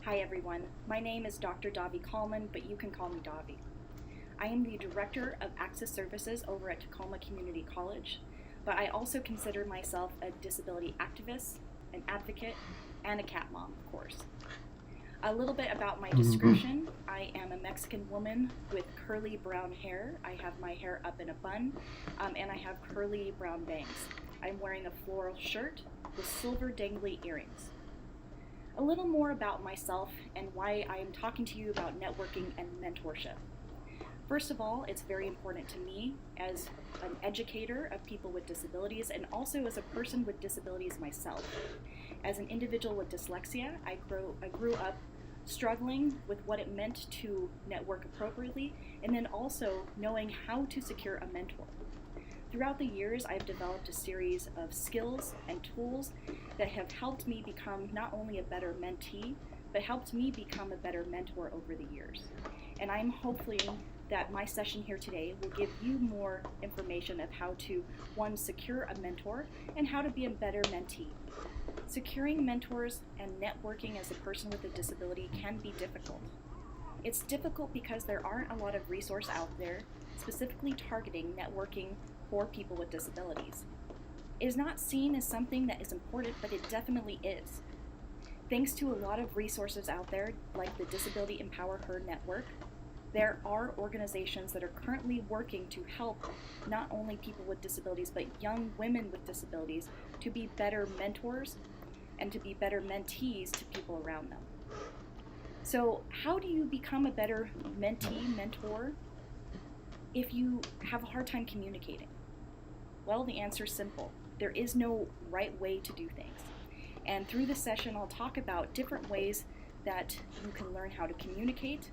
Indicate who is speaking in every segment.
Speaker 1: Hi everyone, my name is Dr. Davi Kallman, but you can call me Davi. I am the Director of Access Services over at Tacoma Community College, but I also consider myself a disability activist, an advocate, and a cat mom, of course. A little bit about my description. I am a Mexican woman with curly brown hair. I have my hair up in a bun, and I have curly brown bangs. I'm wearing a floral shirt with silver dangly earrings. A little more about myself and why I am talking to you about networking and mentorship. First of all, it's very important to me as an educator of people with disabilities and also as a person with disabilities myself. As an individual with dyslexia, I grew up struggling with what it meant to network appropriately and then also knowing how to secure a mentor. Throughout the years, I've developed a series of skills and tools that have helped me become not only a better mentee, but helped me become a better mentor over the years. And I'm hoping that my session here today will give you more information of how to, one, secure a mentor and how to be a better mentee. Securing mentors and networking as a person with a disability can be difficult. It's difficult because there aren't a lot of resources out there specifically targeting networking for people with disabilities. It is not seen as something that is important, but it definitely is. Thanks to a lot of resources out there, like the Disability Empower Her Network, there are organizations that are currently working to help not only people with disabilities, but young women with disabilities to be better mentors and to be better mentees to people around them. So how do you become a better mentee, mentor, if you have a hard time communicating? Well, the answer is simple. There is no right way to do things. And through this session, I'll talk about different ways that you can learn how to communicate,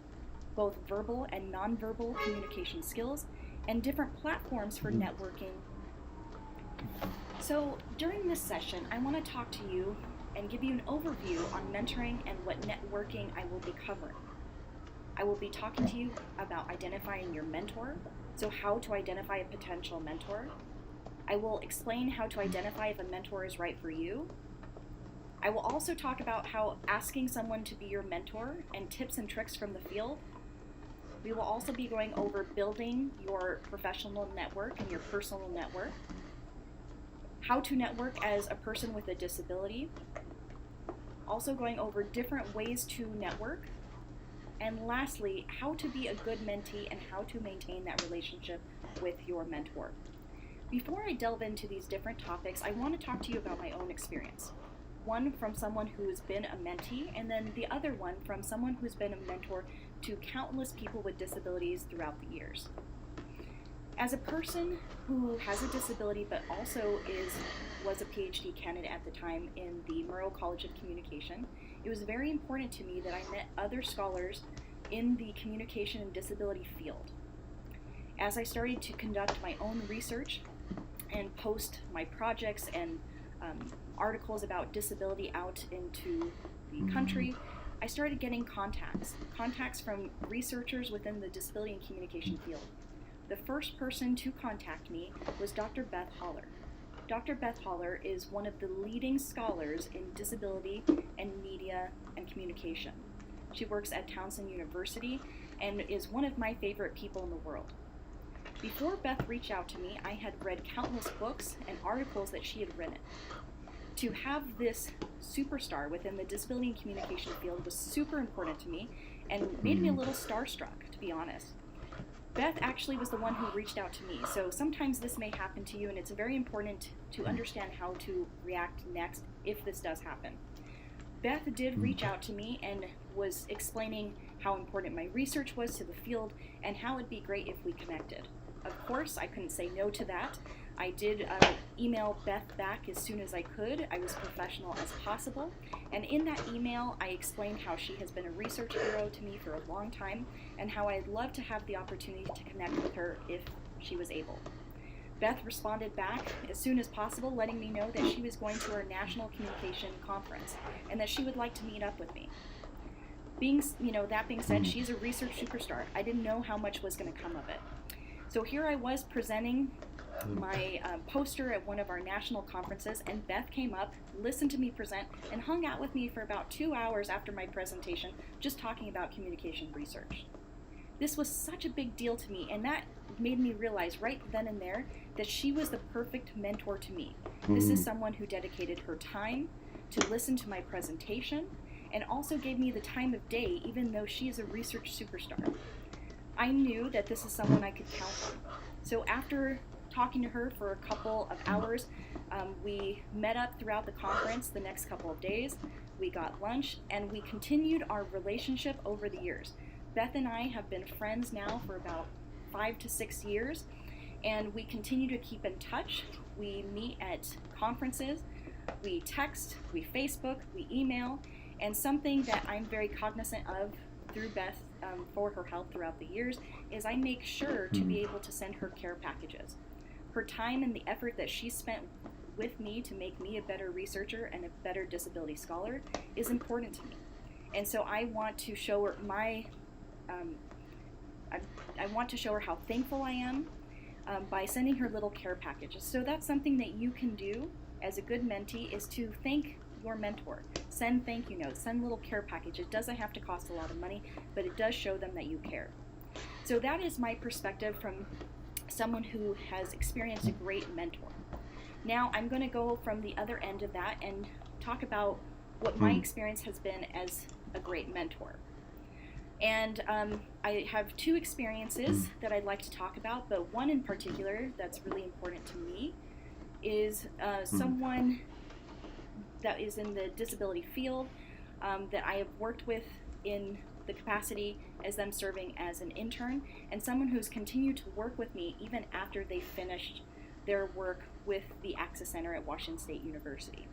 Speaker 1: both verbal and nonverbal communication skills, and different platforms for networking. So during this session, I want to talk to you and give you an overview on mentoring and what networking I will be covering. I will be talking to you about identifying your mentor, so how to identify a potential mentor. I will explain how to identify if a mentor is right for you. I will also talk about how asking someone to be your mentor and tips and tricks from the field. We will also be going over building your professional network and your personal network, how to network as a person with a disability, also going over different ways to network, and lastly, how to be a good mentee and how to maintain that relationship with your mentor. Before I delve into these different topics, I want to talk to you about my own experience. One from someone who's been a mentee, and then the other one from someone who's been a mentor to countless people with disabilities throughout the years. As a person who has a disability but also was a PhD candidate at the time in the Murrow College of Communication, it was very important to me that I met other scholars in the communication and disability field. As I started to conduct my own research and post my projects and articles about disability out into the country, I started getting contacts from researchers within the disability and communication field. The first person to contact me was Dr. Beth Holler. Dr. Beth Holler is one of the leading scholars in disability and media and communication. She works at Townsend University and is one of my favorite people in the world. Before Beth reached out to me, I had read countless books and articles that she had written. To have this superstar within the disability and communication field was super important to me and made me a little starstruck, to be honest. Beth actually was the one who reached out to me, so sometimes this may happen to you, and it's very important to understand how to react next if this does happen. Beth did reach out to me and was explaining how important my research was to the field and how it'd be great if we connected. Of course, I couldn't say no to that. I did email Beth back as soon as I could. I was professional as possible. And in that email, I explained how she has been a research hero to me for a long time and how I'd love to have the opportunity to connect with her if she was able. Beth responded back as soon as possible, letting me know that she was going to her national communication conference and that she would like to meet up with me. That being said, she's a research superstar. I didn't know how much was going to come of it. So here I was presenting my poster at one of our national conferences, and Beth came up, listened to me present, and hung out with me for about 2 hours after my presentation, just talking about communication research. This was such a big deal to me, and that made me realize right then and there that she was the perfect mentor to me. This is someone who dedicated her time to listen to my presentation and also gave me the time of day, even though she is a research superstar. I knew that this is someone I could count on. So after talking to her for a couple of hours, we met up throughout the conference the next couple of days. We got lunch, and we continued our relationship over the years. Beth and I have been friends now for about 5 to 6 years, and we continue to keep in touch. We meet at conferences, we text, we Facebook, we email, and something that I'm very cognizant of through Beth for her help throughout the years is I make sure to be able to send her care packages. Her time and the effort that she spent with me to make me a better researcher and a better disability scholar is important to me. And so I want to show her I want to show her how thankful I am by sending her little care packages. So that's something that you can do as a good mentee, is to thank your mentor. Send thank you notes, send little care packages. It doesn't have to cost a lot of money, but it does show them that you care. So that is my perspective from someone who has experienced a great mentor. Now I'm going to go from the other end of that and talk about what my experience has been as a great mentor. And I have 2 experiences that I'd like to talk about, but one in particular that's really important to me is someone that is in the disability field that I have worked with in the capacity as them serving as an intern, and someone who's continued to work with me even after they finished their work with the Access Center at Washington State University.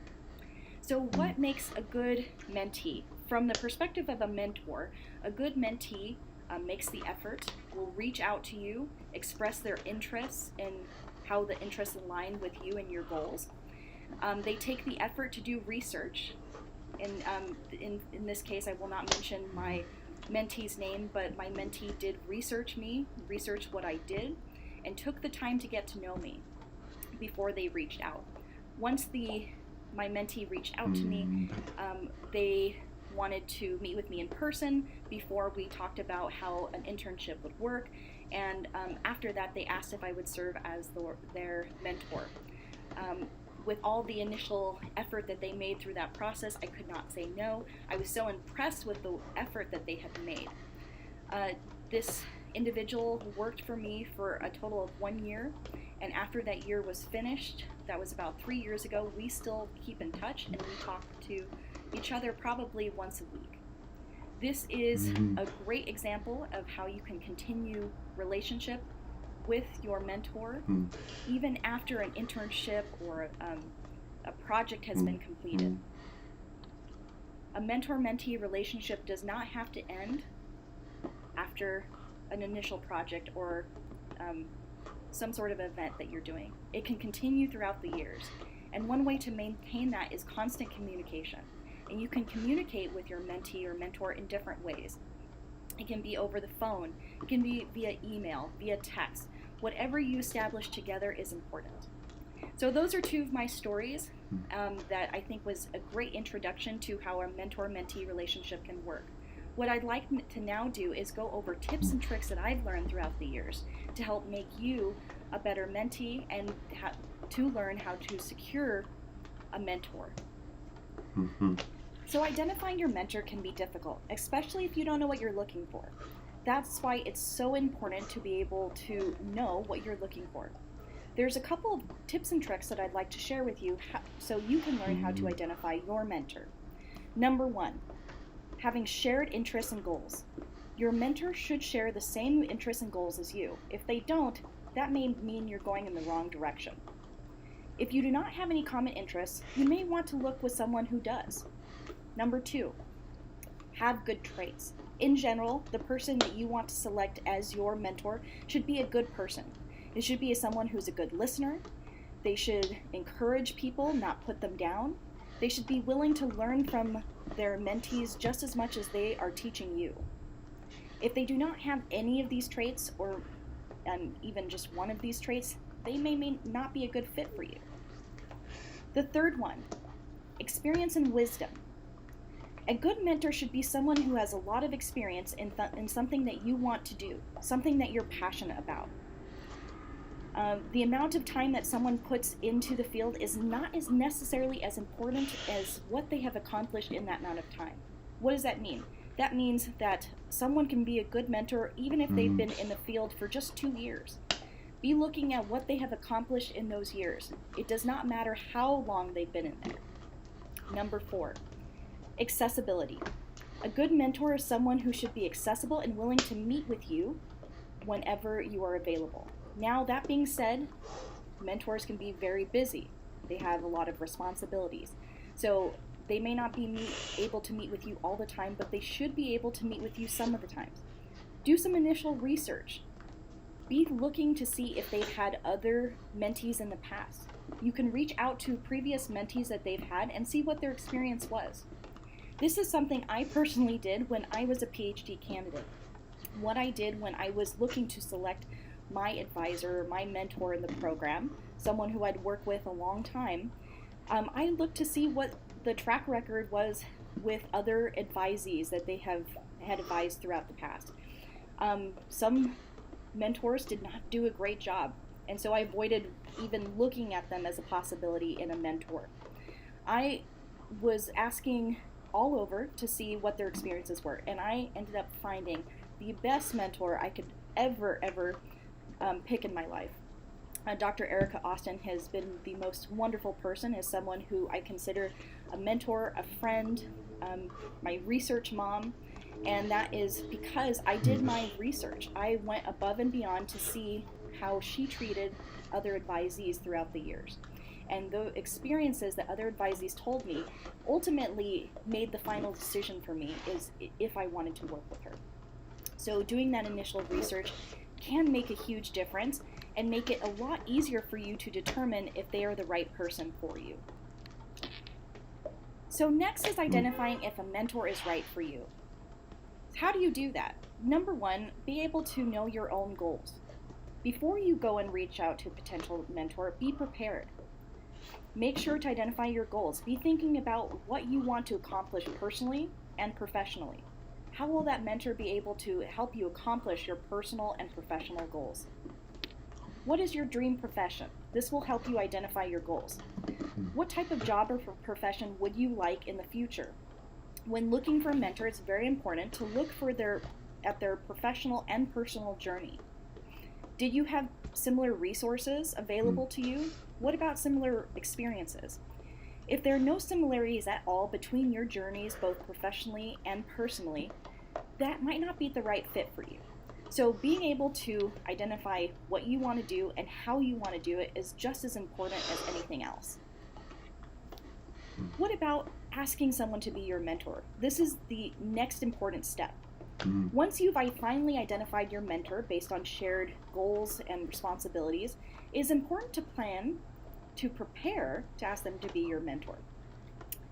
Speaker 1: So what makes a good mentee? From the perspective of a mentor, a good mentee makes the effort, will reach out to you, express their interests and how the interests align with you and your goals. They take the effort to do research. And in this case, I will not mention my mentee's name, but my mentee did research me, research what I did, and took the time to get to know me before they reached out. Once my mentee reached out to me, they wanted to meet with me in person before we talked about how an internship would work, and after that they asked if I would serve as their mentor. With all the initial effort that they made through that process, I could not say no. I was so impressed with the effort that they had made. This individual worked for me for a total of 1 year, and after that year was finished, that was about 3 years ago, we still keep in touch and we talk to each other probably once a week. This is a great example of how you can continue relationship with your mentor even after an internship or a project has been completed. A mentor-mentee relationship does not have to end after an initial project or some sort of event that you're doing. It can continue throughout the years. And one way to maintain that is constant communication. And you can communicate with your mentee or mentor in different ways. It can be over the phone, it can be via email, via text. Whatever you establish together is important. So those are 2 of my stories that I think was a great introduction to how a mentor-mentee relationship can work. What I'd like to now do is go over tips and tricks that I've learned throughout the years to help make you a better mentee and to learn how to secure a mentor. So identifying your mentor can be difficult, especially if you don't know what you're looking for. That's why it's so important to be able to know what you're looking for. There's a couple of tips and tricks that I'd like to share with you so you can learn how to identify your mentor. Number 1, having shared interests and goals. Your mentor should share the same interests and goals as you. If they don't, that may mean you're going in the wrong direction. If you do not have any common interests, you may want to look with someone who does. Number 2, have good traits. In general, the person that you want to select as your mentor should be a good person. It should be someone who's a good listener. They should encourage people, not put them down. They should be willing to learn from their mentees just as much as they are teaching you. If they do not have any of these traits, or even just one of these traits, they may not be a good fit for you. The third one, experience and wisdom. A good mentor should be someone who has a lot of experience in something that you want to do, something that you're passionate about. The amount of time that someone puts into the field is not as necessarily as important as what they have accomplished in that amount of time. What does that mean? That means that someone can be a good mentor even if they've been in the field for just 2 years. Be looking at what they have accomplished in those years. It does not matter how long they've been in there. Number 4, accessibility. A good mentor is someone who should be accessible and willing to meet with you whenever you are available. Now, that being said, mentors can be very busy. They have a lot of responsibilities. So they may not be able to meet with you all the time, but they should be able to meet with you some of the times. Do some initial research. Be looking to see if they've had other mentees in the past. You can reach out to previous mentees that they've had and see what their experience was. This is something I personally did when I was a PhD candidate. What I did when I was looking to select my advisor, my mentor in the program, someone who I'd worked with a long time, I looked to see what the track record was with other advisees that they have had advised throughout the past. Some mentors did not do a great job, and so I avoided even looking at them as a possibility in a mentor. I was asking all over to see what their experiences were, and I ended up finding the best mentor I could ever pick in my life. Dr. Erica Austin has been the most wonderful person, as someone who I consider a mentor, a friend, my research mom, and that is because I did my research. I went above and beyond to see how she treated other advisees throughout the years. And the experiences that other advisees told me ultimately made the final decision for me is if I wanted to work with her. So doing that initial research can make a huge difference and make it a lot easier for you to determine if they are the right person for you. So next is identifying if a mentor is right for you. How do you do that? Number 1, be able to know your own goals. Before you go and reach out to a potential mentor, be prepared. Make sure to identify your goals. Be thinking about what you want to accomplish personally and professionally. How will that mentor be able to help you accomplish your personal and professional goals? What is your dream profession? This will help you identify your goals. What type of job or profession would you like in the future? When looking for a mentor, it's very important to look at their professional and personal journey. Did you have similar resources available to you? What about similar experiences? If there are no similarities at all between your journeys, both professionally and personally, that might not be the right fit for you. So being able to identify what you want to do and how you want to do it is just as important as anything else. What about asking someone to be your mentor? This is the next important step. Once you've finally identified your mentor based on shared goals and responsibilities, it is important to plan to prepare to ask them to be your mentor.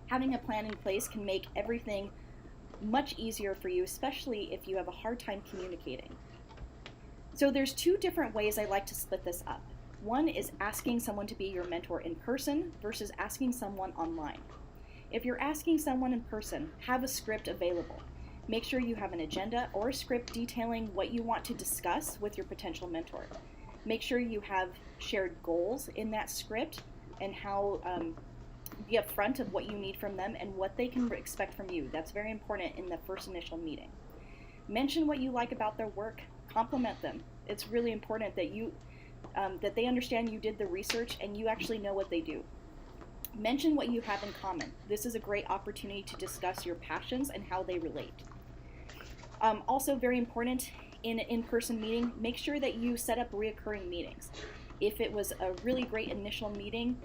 Speaker 1: Having a plan in place can make everything much easier for you, especially if you have a hard time communicating. So there's 2 different ways I like to split this up. One is asking someone to be your mentor in person versus asking someone online. If you're asking someone in person, have a script available. Make sure you have an agenda or a script detailing what you want to discuss with your potential mentor. Make sure you have shared goals in that script and how be upfront of what you need from them and what they can expect from you. That's very important in the first initial meeting. Mention what you like about their work. Compliment them. It's really important that that they understand you did the research and you actually know what they do. Mention what you have in common. This is a great opportunity to discuss your passions and how they relate. Also very important in an in-person meeting, make sure that you set up reoccurring meetings. If it was a really great initial meeting,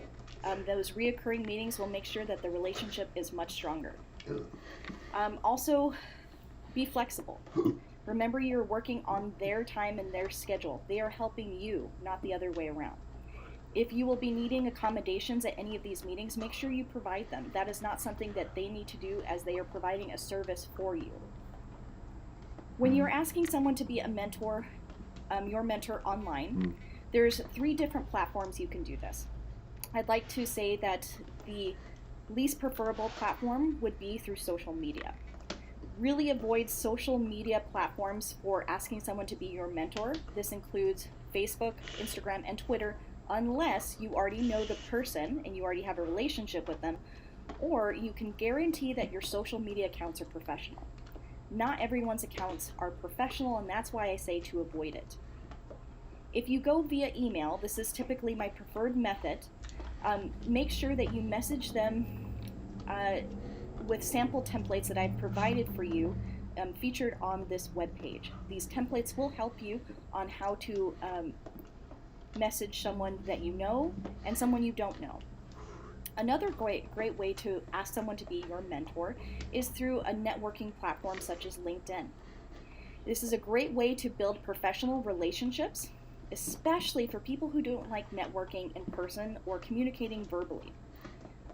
Speaker 1: those reoccurring meetings will make sure that the relationship is much stronger. Also, be flexible. Remember, you're working on their time and their schedule. They are helping you, not the other way around. If you will be needing accommodations at any of these meetings, make sure you provide them. That is not something that they need to do, as they are providing a service for you. When you're asking someone to be a mentor, your mentor online, There's 3 different platforms you can do this. I'd like to say that the least preferable platform would be through social media. Really avoid social media platforms for asking someone to be your mentor. This includes Facebook, Instagram, and Twitter, unless you already know the person and you already have a relationship with them, or you can guarantee that your social media accounts are professional. Not everyone's accounts are professional, and that's why I say to avoid it. If you go via email, this is typically my preferred method. Make sure that you message them with sample templates that I've provided for you featured on this webpage. These templates will help you on how to message someone that you know and someone you don't know. Another great way to ask someone to be your mentor is through a networking platform such as LinkedIn. This is a great way to build professional relationships, especially for people who don't like networking in person or communicating verbally.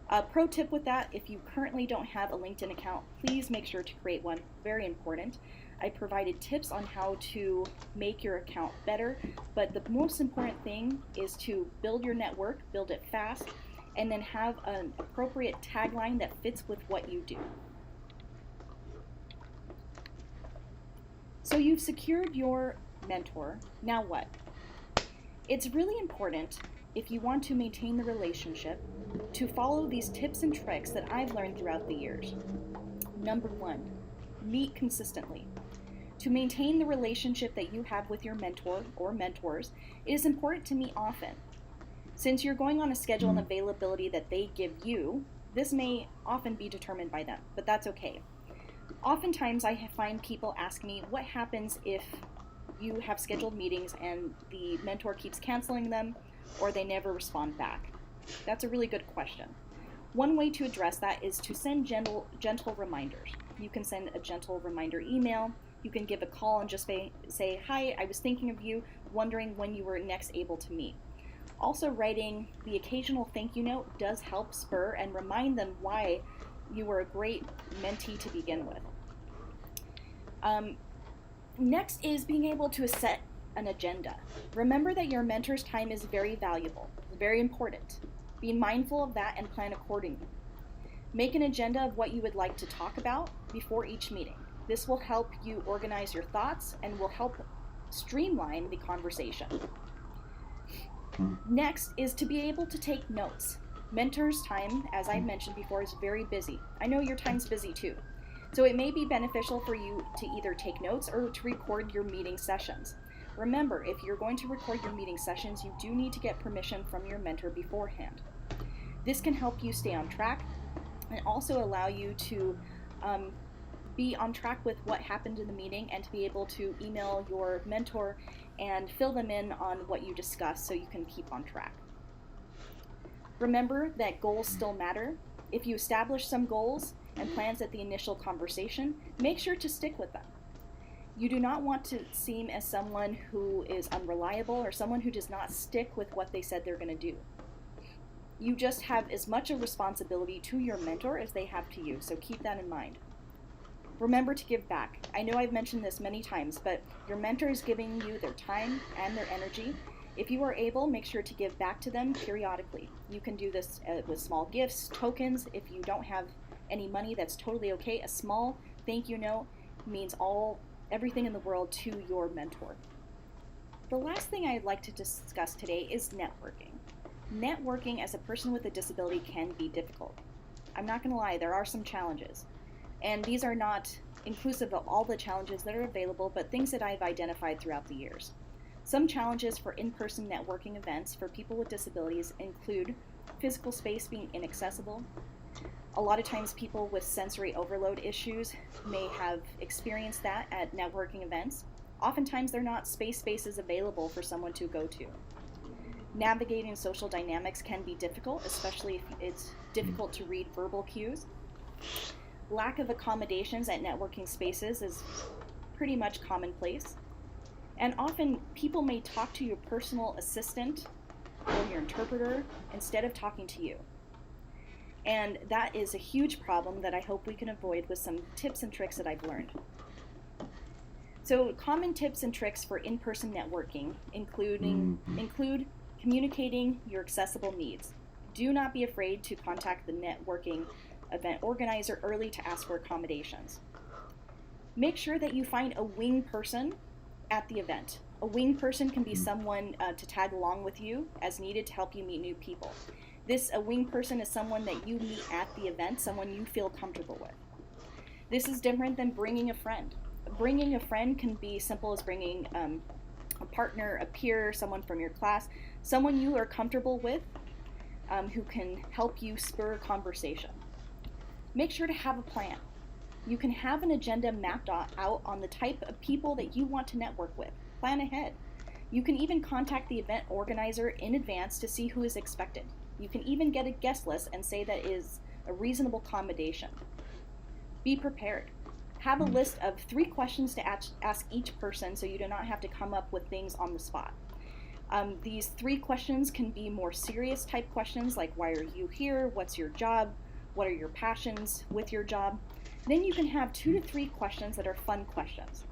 Speaker 1: A pro tip with that, if you currently don't have a LinkedIn account, please make sure to create one. Very important. I provided tips on how to make your account better, but the most important thing is to build your network, build it fast, and then have an appropriate tagline that fits with what you do. So you've secured your mentor. Now what? It's really important, if you want to maintain the relationship, to follow these tips and tricks that I've learned throughout the years. Number 1, meet consistently. To maintain the relationship that you have with your mentor or mentors, it is important to meet often. Since you're going on a schedule and availability that they give you, this may often be determined by them, but that's okay. Oftentimes I find people ask me, what happens if you have scheduled meetings and the mentor keeps canceling them or they never respond back? That's a really good question. One way to address that is to send gentle reminders. You can send a gentle reminder email. You can give a call and just say, hi, I was thinking of you, wondering when you were next able to meet. Also, writing the occasional thank you note does help spur and remind them why you were a great mentee to begin with. Next is being able to set an agenda. Remember that your mentor's time is very valuable, very important. Be mindful of that and plan accordingly. Make an agenda of what you would like to talk about before each meeting. This will help you organize your thoughts and will help streamline the conversation. Next is to be able to take notes. Mentors' time, as I mentioned before, is very busy. I know your time's busy too. So it may be beneficial for you to either take notes or to record your meeting sessions. Remember, if you're going to record your meeting sessions, you do need to get permission from your mentor beforehand. This can help you stay on track and also allow you to be on track with what happened in the meeting and to be able to email your mentor and fill them in on what you discussed so you can keep on track. Remember that goals still matter. If you establish some goals and plans at the initial conversation, make sure to stick with them. You do not want to seem as someone who is unreliable or someone who does not stick with what they said they're going to do. You just have as much a responsibility to your mentor as they have to you, so keep that in mind. Remember to give back. I know I've mentioned this many times, but your mentor is giving you their time and their energy. If you are able, make sure to give back to them periodically. You can do this with small gifts, tokens. If you don't have any money, that's totally okay. A small thank you note means everything in the world to your mentor. The last thing I'd like to discuss today is networking. Networking as a person with a disability can be difficult. I'm not going to lie, there are some challenges. And these are not inclusive of all the challenges that are available, but things that I've identified throughout the years. Some challenges for in-person networking events for people with disabilities include physical space being inaccessible. A lot of times people with sensory overload issues may have experienced that at networking events. Oftentimes there are not spaces available for someone to go to. Navigating social dynamics can be difficult, especially if it's difficult to read verbal cues. Lack of accommodations at networking spaces is pretty much commonplace. And often people may talk to your personal assistant or your interpreter instead of talking to you. And that is a huge problem that I hope we can avoid with some tips and tricks that I've learned. So common tips and tricks for in-person networking include communicating your accessible needs. Do not be afraid to contact the networking event organizer early to ask for accommodations. Make sure that you find a wing person at the event. A wing person can be someone to tag along with you as needed to help you meet new people. A wing person is someone that you meet at the event, someone you feel comfortable with. This is different than bringing a friend. Bringing a friend can be simple as bringing a partner, a peer, someone from your class, someone you are comfortable with who can help you spur conversation. Make sure to have a plan. You can have an agenda mapped out on the type of people that you want to network with. Plan ahead. You can even contact the event organizer in advance to see who is expected. You can even get a guest list and say that is a reasonable accommodation. Be prepared. Have a list of 3 questions to ask each person so you do not have to come up with things on the spot. These 3 questions can be more serious type questions like why are you here, what's your job, what are your passions with your job. Then you can have 2 to 3 questions that are fun questions.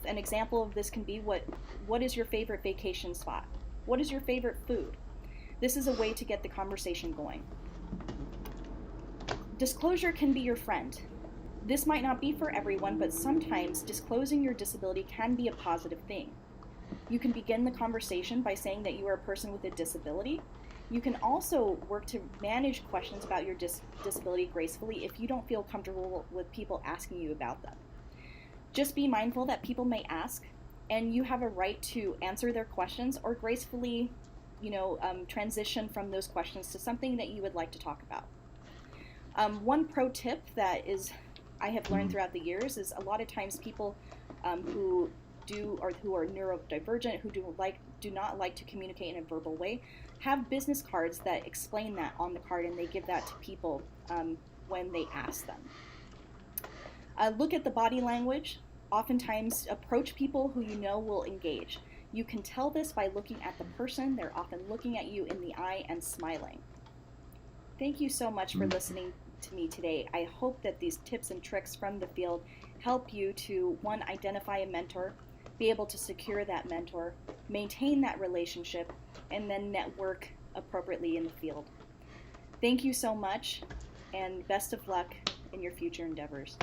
Speaker 1: An example of this can be what is your favorite vacation spot? What is your favorite food? This is a way to get the conversation going. Disclosure can be your friend. This might not be for everyone, but sometimes disclosing your disability can be a positive thing. You can begin the conversation by saying that you are a person with a disability. You can also work to manage questions about your disability gracefully if you don't feel comfortable with people asking you about them. Just be mindful that people may ask, and you have a right to answer their questions or gracefully, transition from those questions to something that you would like to talk about. One pro tip that I have learned throughout the years is a lot of times people who are neurodivergent, who do not like to communicate in a verbal way, have business cards that explain that on the card, and they give that to people when they ask them. Look at the body language. Oftentimes approach people who you know will engage. You can tell this by looking at the person. They're often looking at you in the eye and smiling. Thank you so much for listening to me today. I hope that these tips and tricks from the field help you to, 1, identify a mentor, be able to secure that mentor, maintain that relationship, and then network appropriately in the field. Thank you so much, and best of luck in your future endeavors.